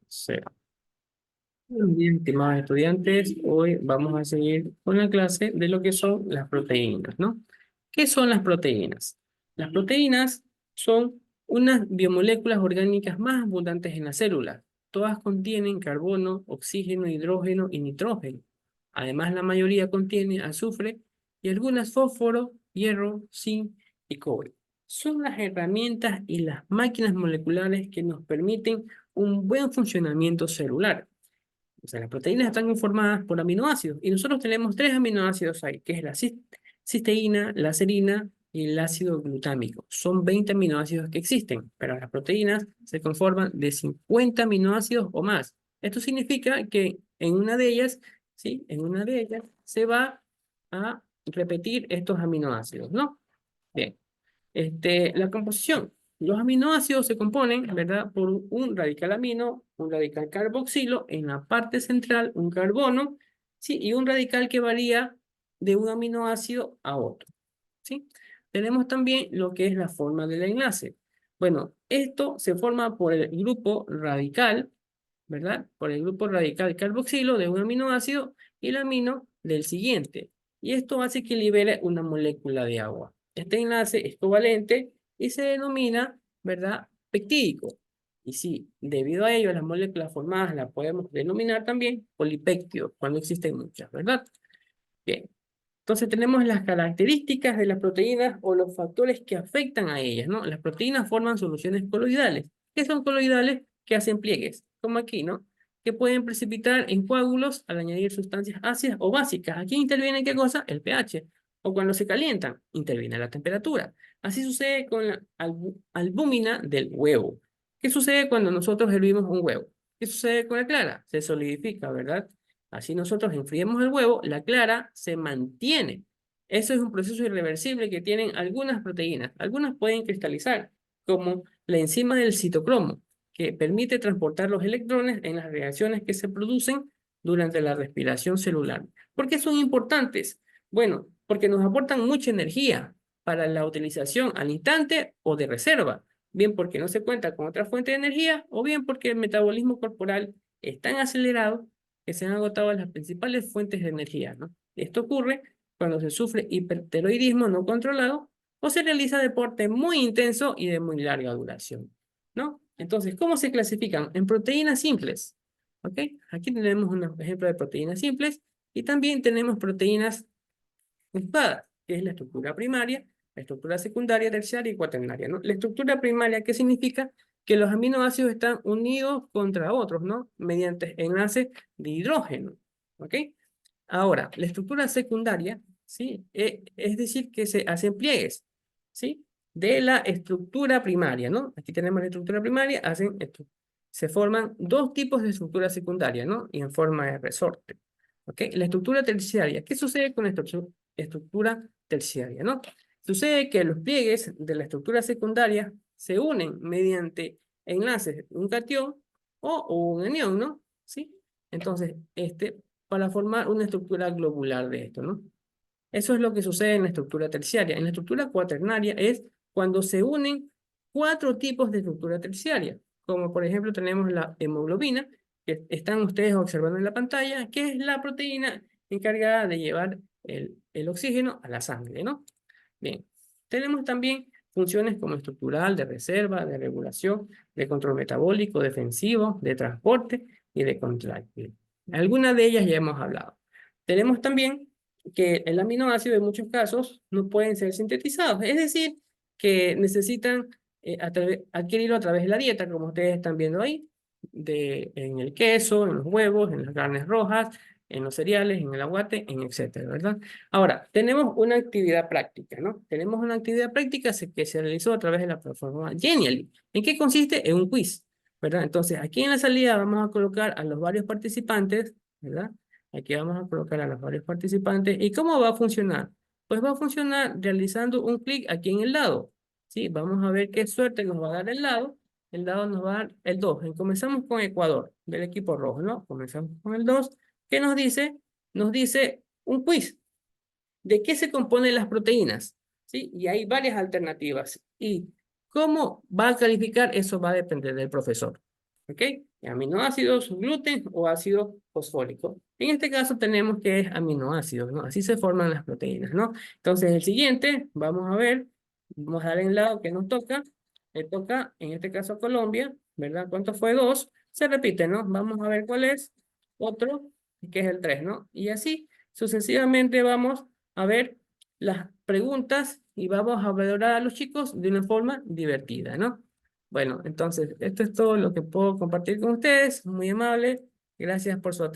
0. Bien, estimados estudiantes, hoy vamos a seguir con la clase de lo que son las proteínas, ¿no? ¿Qué son las proteínas? Las proteínas son unas biomoléculas orgánicas más abundantes en la célula. Todas contienen carbono, oxígeno, hidrógeno y nitrógeno. Además, la mayoría contiene azufre y algunas fósforo, hierro, zinc y cobre. Son las herramientas y las máquinas moleculares que nos permiten un buen funcionamiento celular. O sea, las proteínas están conformadas por aminoácidos y nosotros tenemos 3 aminoácidos ahí, que es la cisteína, la serina y el ácido glutámico. Son 20 aminoácidos que existen, pero las proteínas se conforman de 50 aminoácidos o más. Esto significa que en una de ellas, ¿sí? En una de ellas se va a repetir estos aminoácidos, ¿no? Bien. La composición. Los aminoácidos se componen, ¿verdad? Por un radical amino, un radical carboxilo, en la parte central un carbono, ¿sí? Y un radical que varía de un aminoácido a otro, ¿sí? Tenemos también lo que es la forma del enlace. Bueno, esto se forma por el grupo radical, ¿verdad? Por el grupo radical carboxilo de un aminoácido y el amino del siguiente. Y esto hace que libere una molécula de agua. Este enlace es covalente y se denomina, ¿verdad? Peptídico. Y sí, debido a ello, las moléculas formadas las podemos denominar también polipéptidos, cuando existen muchas, ¿verdad? Bien. Entonces tenemos las características de las proteínas o los factores que afectan a ellas, ¿no? Las proteínas forman soluciones coloidales. ¿Qué son coloidales? Que hacen pliegues, como aquí, ¿no? Que pueden precipitar en coágulos al añadir sustancias ácidas o básicas. Aquí interviene ¿qué cosa? El pH. O cuando se calientan, interviene la temperatura. Así sucede con la albúmina del huevo. ¿Qué sucede cuando nosotros hervimos un huevo? ¿Qué sucede con la clara? Se solidifica, ¿verdad? Así nosotros enfriemos el huevo, la clara se mantiene. Eso es un proceso irreversible que tienen algunas proteínas. Algunas pueden cristalizar, como la enzima del citocromo, que permite transportar los electrones en las reacciones que se producen durante la respiración celular. ¿Por qué son importantes? Bueno, porque nos aportan mucha energía para la utilización al instante o de reserva. Bien porque no se cuenta con otra fuente de energía o bien porque el metabolismo corporal es tan acelerado que se han agotado las principales fuentes de energía, ¿no? Esto ocurre cuando se sufre hipertiroidismo no controlado o se realiza deporte muy intenso y de muy larga duración, ¿no? Entonces, ¿cómo se clasifican? En proteínas simples, ¿ok? Aquí tenemos un ejemplo de proteínas simples y también tenemos proteínas mezcladas, que es la estructura primaria, la estructura secundaria, terciaria y cuaternaria, ¿no? La estructura primaria, ¿qué significa? Que los aminoácidos están unidos contra otros, ¿no? Mediante enlaces de hidrógeno, ¿ok? Ahora, la estructura secundaria, ¿sí? Es decir, que se hacen pliegues, ¿sí? De la estructura primaria, ¿no? Aquí tenemos la estructura primaria, hacen esto. Se forman dos tipos de estructura secundaria, ¿no? Y en forma de resorte, ¿ok? La estructura terciaria, ¿qué sucede con la estructura terciaria, ¿no? Sucede que los pliegues de la estructura secundaria se unen mediante enlaces de un catión o un anión, ¿no? ¿Sí? Entonces, para formar una estructura globular de esto, ¿no? Eso es lo que sucede en la estructura terciaria. En la estructura cuaternaria es cuando se unen 4 tipos de estructura terciaria, como por ejemplo tenemos la hemoglobina, que están ustedes observando en la pantalla, que es la proteína encargada de llevar el oxígeno a la sangre, ¿no? Bien, tenemos también funciones como estructural, de reserva, de regulación, de control metabólico, defensivo, de transporte y de contractil. Algunas de ellas ya hemos hablado. Tenemos también que el aminoácido en muchos casos no pueden ser sintetizados, es decir, que necesitan adquirirlo a través de la dieta, como ustedes están viendo ahí, en el queso, en los huevos, en las carnes rojas, en los cereales, en el aguacate, en etcétera, ¿verdad? Ahora, tenemos una actividad práctica, ¿no? Tenemos una actividad práctica que se realizó a través de la plataforma Genially. ¿En qué consiste? En un quiz, ¿verdad? Entonces, aquí en la salida vamos a colocar a los varios participantes, ¿verdad? Aquí vamos a colocar a los varios participantes. ¿Y cómo va a funcionar? Pues va a funcionar realizando un clic aquí en el lado, ¿sí? Vamos a ver qué suerte nos va a dar el lado. El dado nos va a dar el 2. Comenzamos con Ecuador, del equipo rojo, ¿no? Comenzamos con el 2. ¿Qué nos dice? Nos dice un quiz. ¿De qué se componen las proteínas? ¿Sí? Y hay varias alternativas. ¿Y cómo va a calificar? Eso va a depender del profesor. ¿Ok? Aminoácidos, gluten o ácido fosfórico. En este caso tenemos que es aminoácidos, ¿no? Así se forman las proteínas, ¿no? Entonces el siguiente, vamos a ver, vamos a dar en el lado que nos toca. Le toca, en este caso a Colombia, ¿verdad? ¿Cuánto fue? 2. Se repite, ¿no? Vamos a ver cuál es. Otro, que es el 3, ¿no? Y así sucesivamente vamos a ver las preguntas y vamos a valorar a los chicos de una forma divertida, ¿no? Bueno, entonces, esto es todo lo que puedo compartir con ustedes. Muy amable. Gracias por su atención.